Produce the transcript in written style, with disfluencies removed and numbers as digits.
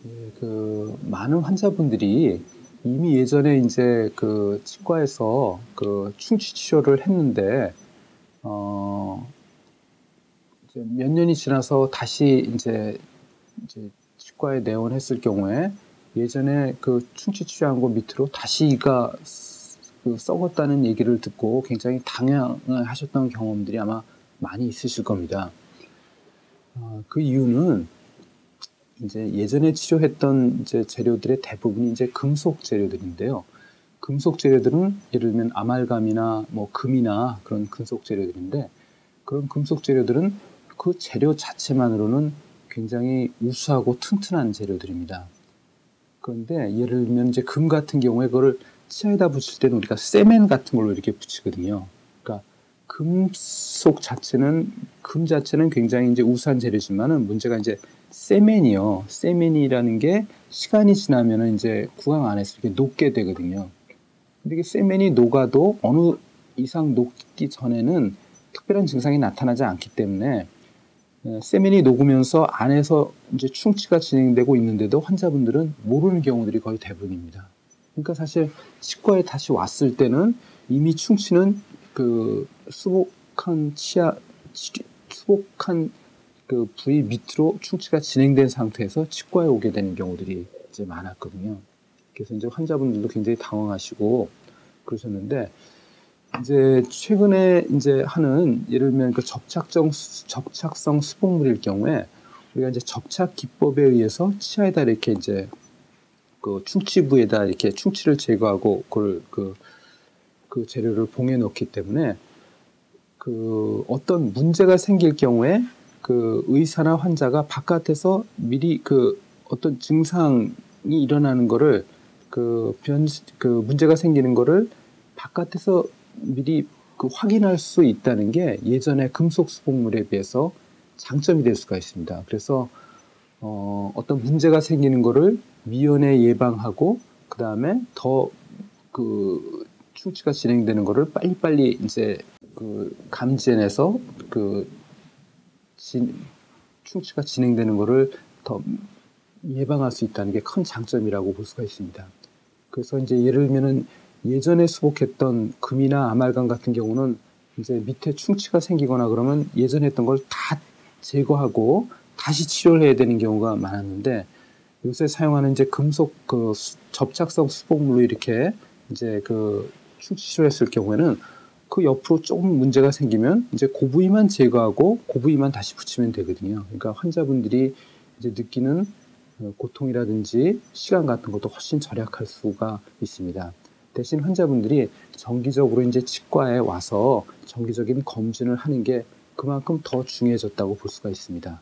예, 많은 환자분들이 이미 예전에 이제 치과에서 충치 치료를 했는데, 어, 이제 몇 년이 지나서 다시 이제 치과에 내원했을 경우에 예전에 충치 치료한 곳 밑으로 다시 이가 썩었다는 얘기를 듣고 굉장히 당황을 하셨던 경험들이 아마 많이 있으실 겁니다. 그 이유는 이제 예전에 치료했던 이제 재료들의 대부분이 이제 금속 재료들인데요. 금속 재료들은 예를 들면 아말감이나 뭐 금이나 그런 금속 재료들인데, 그런 금속 재료들은 그 재료 자체만으로는 굉장히 우수하고 튼튼한 재료들입니다. 그런데 예를 들면 이제 금 같은 경우에 그거를 치아에다 붙일 때는 우리가 세멘 같은 걸로 이렇게 붙이거든요. 그러니까 금 자체는 굉장히 이제 우수한 재료지만은 문제가 이제 세멘이요. 세멘이라는 게 시간이 지나면은 이제 구강 안에서 이렇게 녹게 되거든요. 근데 이게 세멘이 녹아도 어느 이상 녹기 전에는 특별한 증상이 나타나지 않기 때문에 세멘이 녹으면서 안에서 이제 충치가 진행되고 있는데도 환자분들은 모르는 경우들이 거의 대부분입니다. 그러니까 사실 치과에 다시 왔을 때는 이미 충치는 수복한 부위 밑으로 충치가 진행된 상태에서 치과에 오게 되는 경우들이 이제 많았거든요. 그래서 이제 환자분들도 굉장히 당황하시고 그러셨는데, 이제 최근에 이제 하는 예를 들면 접착성 수복물일 경우에 우리가 이제 접착 기법에 의해서 치아에다 이렇게 이제 충치부에다 이렇게 충치를 제거하고 그 재료를 봉해 넣기 때문에 어떤 문제가 생길 경우에 의사나 환자가 바깥에서 미리 어떤 증상이 일어나는 거를 문제가 생기는 거를 바깥에서 미리 확인할 수 있다는 게 예전에 금속 수복물에 비해서 장점이 될 수가 있습니다. 그래서 어떤 문제가 생기는 거를 미연에 예방하고, 그 다음에 더 충치가 진행되는 거를 빨리빨리 이제 감지해내서 충치가 진행되는 거를 더 예방할 수 있다는 게 큰 장점이라고 볼 수가 있습니다. 그래서 이제 예를 들면은 예전에 수복했던 금이나 아말감 같은 경우는 이제 밑에 충치가 생기거나 그러면 예전에 했던 걸 다 제거하고 다시 치료를 해야 되는 경우가 많았는데, 요새 사용하는 이제 금속 접착성 수복물로 이렇게 이제 충치 치료했을 경우에는 그 옆으로 조금 문제가 생기면 이제 그 부위만 제거하고 그 부위만 다시 붙이면 되거든요. 그러니까 환자분들이 이제 느끼는 고통이라든지 시간 같은 것도 훨씬 절약할 수가 있습니다. 대신 환자분들이 정기적으로 이제 치과에 와서 정기적인 검진을 하는 게 그만큼 더 중요해졌다고 볼 수가 있습니다.